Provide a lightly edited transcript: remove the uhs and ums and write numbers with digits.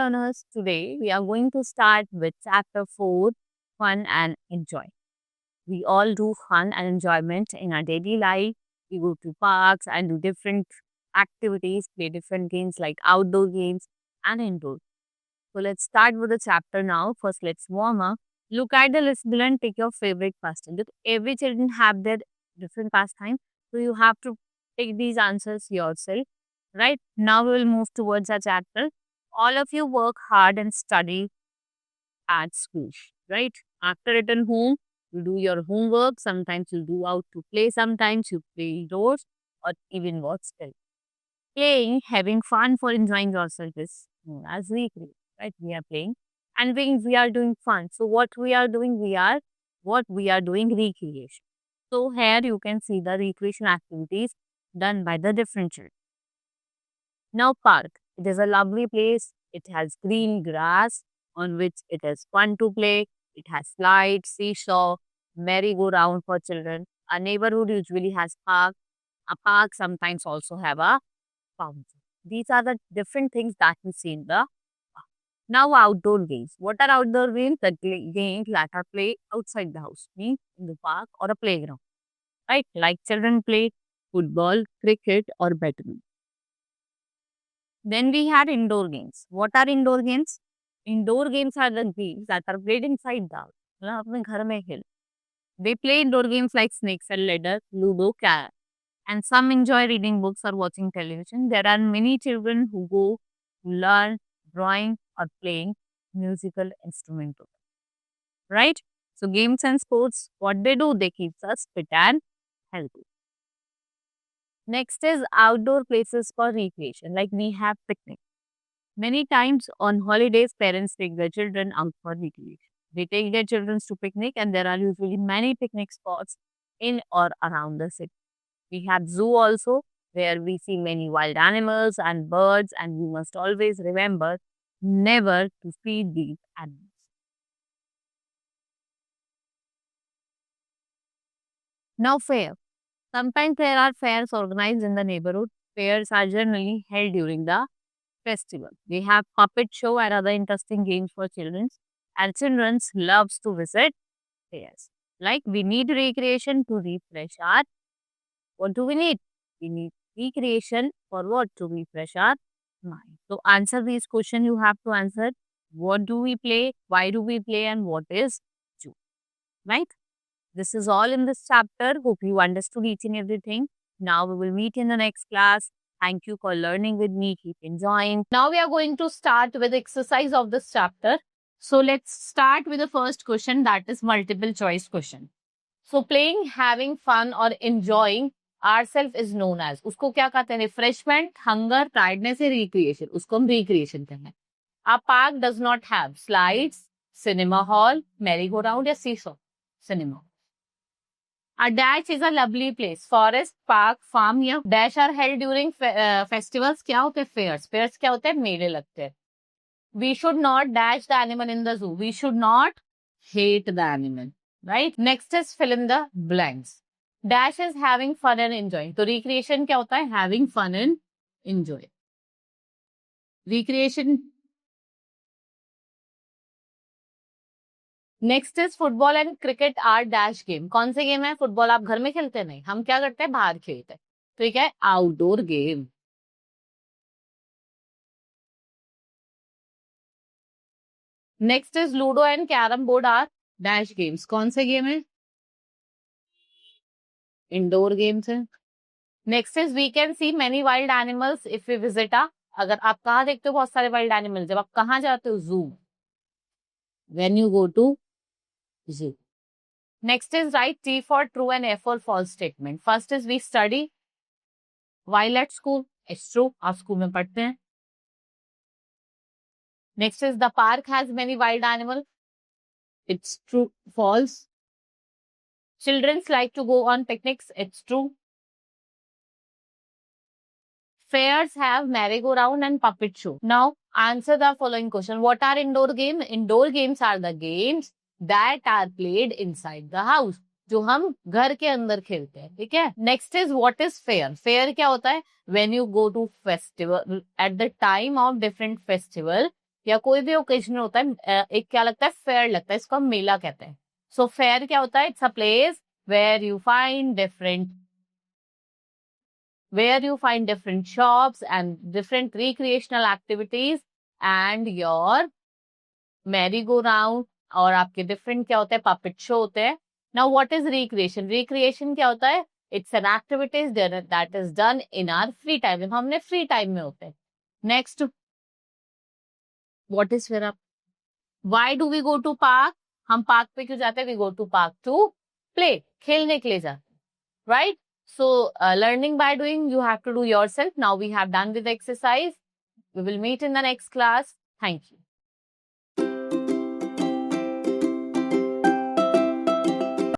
learners, today we are going to start with chapter 4, Fun and Enjoy. We all do fun and enjoyment in our daily life. We go to parks and do different activities, play different games like outdoor games and indoor. So let's start with the chapter now. First, let's warm up. Look at the list below and pick your favorite pastime. Look, every children have their different pastime, so you have to pick these answers yourself. Right now, we will move towards our chapter. All of you work hard and study at school. Right after return home, you do your homework. Sometimes you do out to play. Sometimes you play indoors or even watch TV. Playing, having fun for enjoying yourself is known as recreation, right? We are playing and we are doing fun. So what we are doing, what we are doing recreation. So here you can see the recreation activities done by the different children. Now park. It is a lovely place. It has green grass on which it is fun to play. It has slides, seesaw, merry-go-round for children. A neighborhood usually has park. A park sometimes also have a fountain. These are the different things that we see in the park. Now outdoor games. What are outdoor games? The games that are played outside the house, means in the park or a playground, right? Like children play football, cricket or badminton. Then we had indoor games. What are indoor games? Indoor games are the games that are played inside the house. मतलब अपने घर में खेल. They play indoor games like snakes and ladder, ludo, carrom. And some enjoy reading books or watching television. There are many children who go to learn drawing or playing musical instrument, right? So games and sports, what they do, they keep us fit and healthy. Next is outdoor places for recreation, like we have picnic. Many times on holidays, parents take their children out for recreation. They take their children to picnic and there are usually many picnic spots in or around the city. We have zoo also, where we see many wild animals and birds, and we must always remember never to feed these animals. Now fair. Sometimes there are fairs organized in the neighborhood. Fairs are generally held during the festival. They have puppet show and other interesting games for children. And children loves to visit fairs. Like we need recreation to refresh our. What do we need? We need recreation for what? To refresh our mind. So answer these questions you have to answer. What do we play? Why do we play? And what is zoo? Right? This is all in this chapter. Hope you understood each and everything. Now we will meet in the next class. Thank you for learning with me. Keep enjoying. Now we are going to start with the exercise of this chapter. So let's start with the first question, that is multiple choice question. So playing, having fun or enjoying ourselves is known as, उसको क्या कहते हैं? Refreshment, hunger, tiredness या recreation. उसको हम recreation कहते हैं. A park does not have slides, cinema hall, merry-go-round या seesaw. Cinema. A dash is a lovely place. Forest, park, farm या dash are held during festivals. क्या होते हैं? Fairs. Fairs क्या होते हैं? मेले लगते हैं. We should not dash the animal in the zoo. We should not hate the animal. Right? Next is fill in the blanks. Dash is having fun and enjoying. तो recreation क्या होता है? Having fun and enjoy. Recreation. Next is football and cricket are dash game. कौन से game है? Football आप घर में खेलते नहीं, हम क्या करते हैं? बाहर खेलते हैं. ठीक है, outdoor game. Next is ludo and carrom board are dash games. कौन से गेम है? इंडोर गेम्स है. Next is we can see many wild animals if we visit a. अगर आप कहाँ देखते हो बहुत सारे वाइल्ड एनिमल? जब आप कहाँ जाते हो? Zoo. When you go to zoo. Next is write T for true and F for false statement. First is we study while at school. It's true. आप स्कूल में पढ़ते हैं. Next is the park has many wild animals. It's true. False. Children like to go on picnics. It's true. Fairs have merry-go-round and puppet show. Now answer the following question. What are indoor games? Indoor games are the games that are played inside the house. जो हम घर के अंदर खेलते हैं. ठीक है. Next is what is fair. Fair क्या होता है? When you go to festival at the time of different festival या कोई भी ओकेजन होता है, एक क्या लगता है, फेयर लगता है, इसको हम मेला कहते हैं. सो फेयर क्या होता है? It's a place where you find different shops and different recreational activities and your merry-go-round और आपके different क्या होते हैं, puppet show होते हैं. Now what is recreation? Recreation क्या होता है? It's an activities that is done in our free time. जब हमने free time में होते हैं. Next, what is फिर आप? Why do we go to park? हम पार्क पे क्यों जाते हैं? We go to park to play. खेलने के लिए जाते हैं. Right? So, learning by doing, you have to do yourself. Now we have done with the exercise. We will meet in the next class. Thank you.